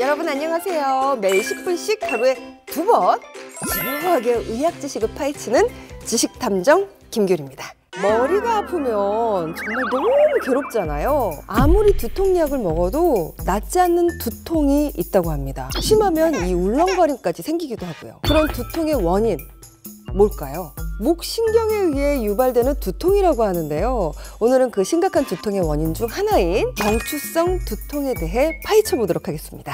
여러분 안녕하세요. 매일 10분씩 하루에 2번 지루하게 의학 지식을 파헤치는 지식탐정 김규리입니다. 머리가 아프면 정말 너무 괴롭잖아요. 아무리 두통약을 먹어도 낫지 않는 두통이 있다고 합니다. 심하면 이 울렁거림까지 생기기도 하고요. 그런 두통의 원인 뭘까요? 목신경에 의해 유발되는 두통이라고 하는데요. 오늘은 그 심각한 두통의 원인 중 하나인 경추성 두통에 대해 파헤쳐 보도록 하겠습니다.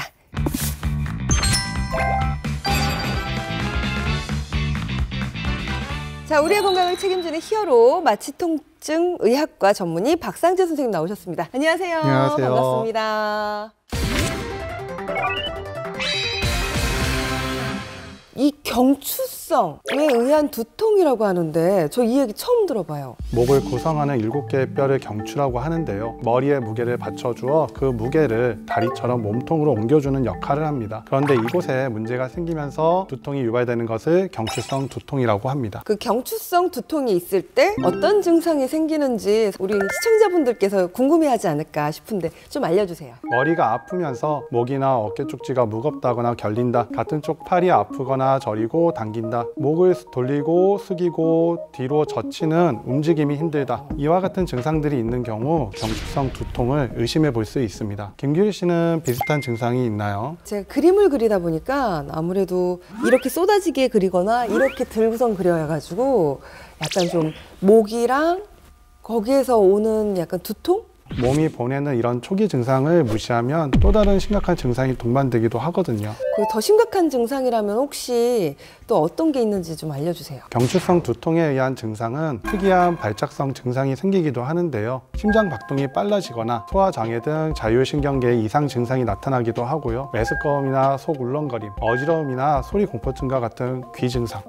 자, 우리의 건강을 책임지는 히어로 마취통증 의학과 전문의 박상재 선생님 나오셨습니다. 안녕하세요. 안녕하세요. 반갑습니다. 이 경추성에 의한 두통이라고 하는데 저 이 얘기 처음 들어봐요. 목을 구성하는 7개의 뼈를 경추라고 하는데요. 머리에 무게를 받쳐주어 그 무게를 다리처럼 몸통으로 옮겨주는 역할을 합니다. 그런데 이곳에 문제가 생기면서 두통이 유발되는 것을 경추성 두통이라고 합니다. 그 경추성 두통이 있을 때 어떤 증상이 생기는지 우리 시청자분들께서 궁금해하지 않을까 싶은데 좀 알려주세요. 머리가 아프면서 목이나 어깨 쪽지가 무겁다거나 결린다, 같은 쪽 팔이 아프거나 저리고 당긴다, 목을 돌리고 숙이고 뒤로 젖히는 움직임이 힘들다, 이와 같은 증상들이 있는 경우 경추성 두통을 의심해 볼 수 있습니다. 김규리 씨는 비슷한 증상이 있나요? 제가 그림을 그리다 보니까 아무래도 이렇게 쏟아지게 그리거나 이렇게 들고선 그려가지고 약간 좀 목이랑 거기에서 오는 약간 두통? 몸이 보내는 이런 초기 증상을 무시하면 또 다른 심각한 증상이 동반되기도 하거든요. 그 더 심각한 증상이라면 혹시 또 어떤 게 있는지 좀 알려주세요. 경추성 두통에 의한 증상은 특이한 발작성 증상이 생기기도 하는데요. 심장 박동이 빨라지거나 소화장애 등 자율신경계의 이상 증상이 나타나기도 하고요. 메스꺼움이나 속 울렁거림, 어지러움이나 소리 공포증과 같은 귀 증상,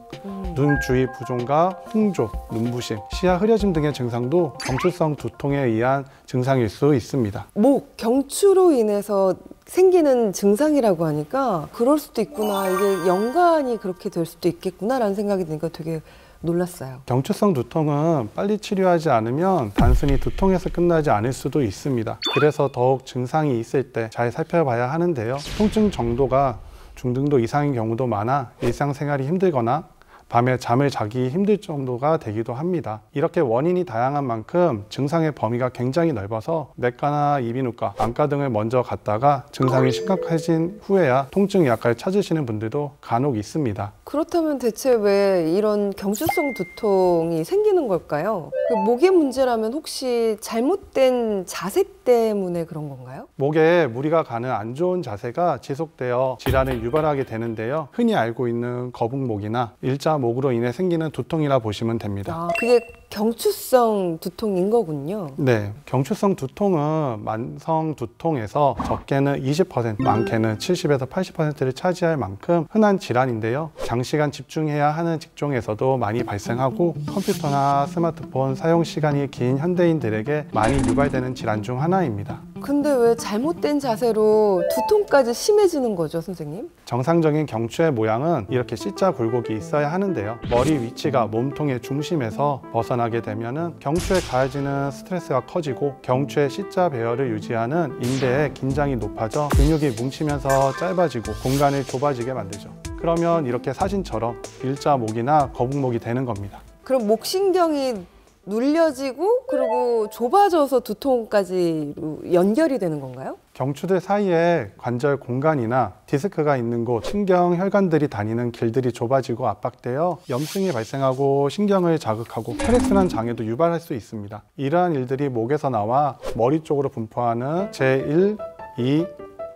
눈 주위 부종과 홍조, 눈부심, 시야 흐려짐 등의 증상도 경추성 두통에 의한 증상일 수 있습니다. 목, 경추로 인해서 생기는 증상이라고 하니까 그럴 수도 있구나, 이게 연관이 그렇게 될 수도 있겠구나 라는 생각이 드니까 되게 놀랐어요. 경추성 두통은 빨리 치료하지 않으면 단순히 두통에서 끝나지 않을 수도 있습니다. 그래서 더욱 증상이 있을 때 잘 살펴봐야 하는데요. 통증 정도가 중등도 이상인 경우도 많아 일상생활이 힘들거나 밤에 잠을 자기 힘들 정도가 되기도 합니다. 이렇게 원인이 다양한 만큼 증상의 범위가 굉장히 넓어서 내과나 이비인후과, 안과 등을 먼저 갔다가 증상이 심각해진 후에야 통증 약을 찾으시는 분들도 간혹 있습니다. 그렇다면 대체 왜 이런 경추성 두통이 생기는 걸까요? 그 목의 문제라면 혹시 잘못된 자세 때문에 그런 건가요? 목에 무리가 가는 안 좋은 자세가 지속되어 질환을 유발하게 되는데요. 흔히 알고 있는 거북목이나 일자목으로 인해 생기는 두통이라 보시면 됩니다. 아, 그게 경추성 두통인 거군요. 네, 경추성 두통은 만성 두통에서 적게는 20%, 많게는 70에서 80%를 차지할 만큼 흔한 질환인데요. 장시간 집중해야 하는 직종에서도 많이 발생하고 컴퓨터나 스마트폰 사용 시간이 긴 현대인들에게 많이 유발되는 질환 중 하나입니다. 근데 왜 잘못된 자세로 두통까지 심해지는 거죠, 선생님? 정상적인 경추의 모양은 이렇게 C자 굴곡이 있어야 하는데요. 머리 위치가 몸통의 중심에서 벗어나게 되면 경추에 가해지는 스트레스가 커지고 경추의 C자 배열을 유지하는 인대의 긴장이 높아져 근육이 뭉치면서 짧아지고 공간을 좁아지게 만들죠. 그러면 이렇게 사진처럼 일자목이나 거북목이 되는 겁니다. 그럼 목신경이 눌려지고 그리고 좁아져서 두통까지 연결이 되는 건가요? 경추들 사이에 관절 공간이나 디스크가 있는 곳, 신경 혈관들이 다니는 길들이 좁아지고 압박되어 염증이 발생하고 신경을 자극하고 혈액순환 장애도 유발할 수 있습니다. 이러한 일들이 목에서 나와 머리 쪽으로 분포하는 제1, 2,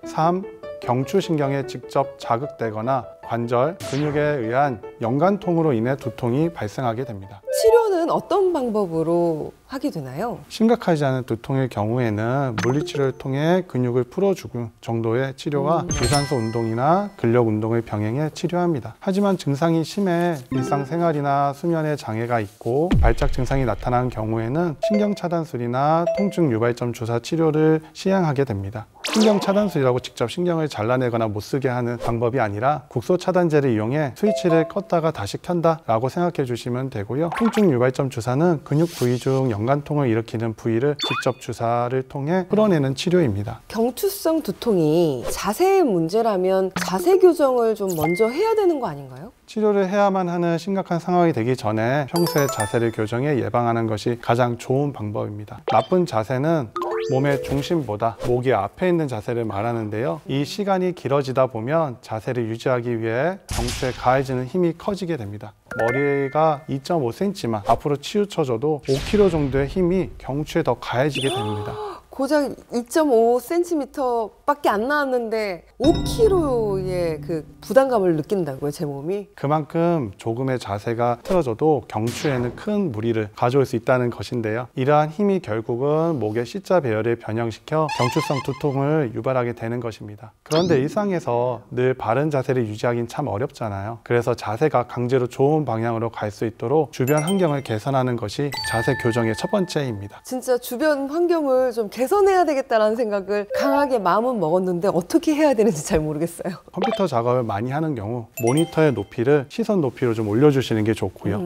3 경추신경에 직접 자극되거나 관절, 근육에 의한 연관통으로 인해 두통이 발생하게 됩니다. 치료는 어떤 방법으로 하게 되나요? 심각하지 않은 두통의 경우에는 물리치료를 통해 근육을 풀어주는 정도의 치료와 유산소 운동이나 근력 운동을 병행해 치료합니다. 하지만 증상이 심해 일상생활이나 수면에 장애가 있고 발작 증상이 나타난 경우에는 신경차단술이나 통증 유발점 주사 치료를 시행하게 됩니다. 신경 차단술이라고 직접 신경을 잘라내거나 못 쓰게 하는 방법이 아니라 국소 차단제를 이용해 스위치를 껐다가 다시 켠다 라고 생각해 주시면 되고요. 통증 유발점 주사는 근육 부위 중 연관통을 일으키는 부위를 직접 주사를 통해 풀어내는 치료입니다. 경추성 두통이 자세의 문제라면 자세 교정을 좀 먼저 해야 되는 거 아닌가요? 치료를 해야만 하는 심각한 상황이 되기 전에 평소에 자세를 교정해 예방하는 것이 가장 좋은 방법입니다. 나쁜 자세는 몸의 중심보다 목이 앞에 있는 자세를 말하는데요. 이 시간이 길어지다 보면 자세를 유지하기 위해 경추에 가해지는 힘이 커지게 됩니다. 머리가 2.5cm만 앞으로 치우쳐져도 5kg 정도의 힘이 경추에 더 가해지게 됩니다. 고작 2.5cm 밖에 안 나왔는데 5kg의 그 부담감을 느낀다고요, 제 몸이? 그만큼 조금의 자세가 틀어져도 경추에는 큰 무리를 가져올 수 있다는 것인데요. 이러한 힘이 결국은 목의 C자 배열을 변형시켜 경추성 두통을 유발하게 되는 것입니다. 그런데 일상에서 늘 바른 자세를 유지하기는 참 어렵잖아요. 그래서 자세가 강제로 좋은 방향으로 갈 수 있도록 주변 환경을 개선하는 것이 자세 교정의 첫 번째입니다. 진짜 주변 환경을 좀 개선해야 되겠다라는 생각을 강하게 마음은 먹었는데 어떻게 해야 되는지 잘 모르겠어요. 컴퓨터 작업을 많이 하는 경우 모니터의 높이를 시선 높이로 좀 올려주시는 게 좋고요.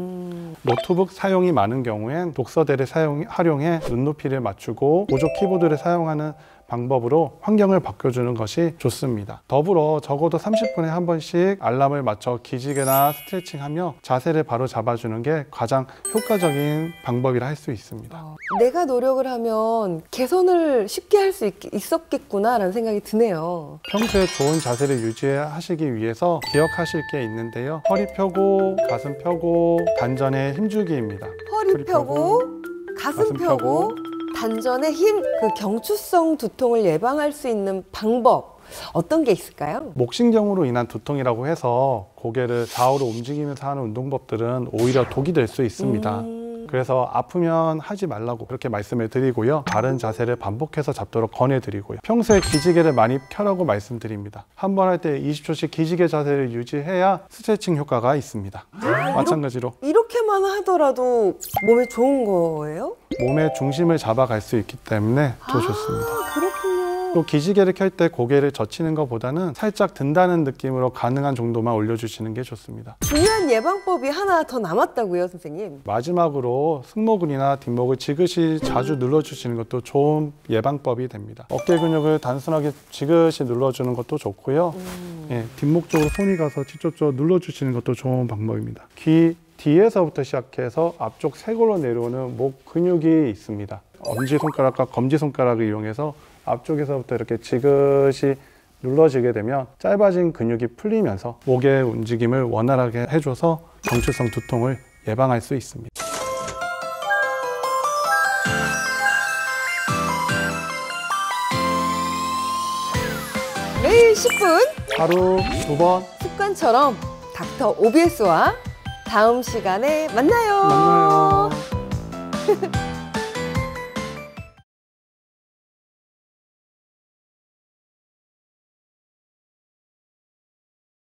노트북 사용이 많은 경우엔 독서대를 활용해 눈높이를 맞추고 보조 키보드를 사용하는 방법으로 환경을 바꿔주는 것이 좋습니다. 더불어 적어도 30분에 한 번씩 알람을 맞춰 기지개나 스트레칭하며 자세를 바로 잡아주는 게 가장 효과적인 방법이라 할 수 있습니다. 내가 노력을 하면 개선을 쉽게 할 수 있었겠구나라는 생각이 드네요. 평소에 좋은 자세를 유지하시기 위해서 기억하실 게 있는데요. 허리 펴고 가슴 펴고 단전에 힘주기입니다. 허리 펴고 가슴 펴고 단전의 힘, 그 경추성 두통을 예방할 수 있는 방법 어떤 게 있을까요? 목신경으로 인한 두통이라고 해서 고개를 좌우로 움직이면서 하는 운동법들은 오히려 독이 될 수 있습니다. 그래서 아프면 하지 말라고 그렇게 말씀을 드리고요. 바른 자세를 반복해서 잡도록 권해드리고요. 평소에 기지개를 많이 켜라고 말씀드립니다. 한 번 할 때 20초씩 기지개 자세를 유지해야 스트레칭 효과가 있습니다. 마찬가지로 이렇게만 하더라도 몸에 좋은 거예요? 몸의 중심을 잡아갈 수 있기 때문에 더 좋습니다. 그렇군요. 또 기지개를 켤 때 고개를 젖히는 것보다는 살짝 든다는 느낌으로 가능한 정도만 올려주시는 게 좋습니다. 중요한 예방법이 하나 더 남았다고요, 선생님? 마지막으로 승모근이나 뒷목을 지그시 자주 눌러주시는 것도 좋은 예방법이 됩니다. 어깨 근육을 단순하게 지그시 눌러주는 것도 좋고요. 예, 뒷목 쪽으로 손이 가서 직접적으로 눌러주시는 것도 좋은 방법입니다. 귀 뒤에서부터 시작해서 앞쪽 쇄골로 내려오는 목 근육이 있습니다. 엄지손가락과 검지손가락을 이용해서 앞쪽에서부터 이렇게 지그시 눌러지게 되면 짧아진 근육이 풀리면서 목의 움직임을 원활하게 해줘서 경추성 두통을 예방할 수 있습니다. 매일 10분 하루 2번 습관처럼 닥터 OBS와 다음 시간에 만나요. 만나요.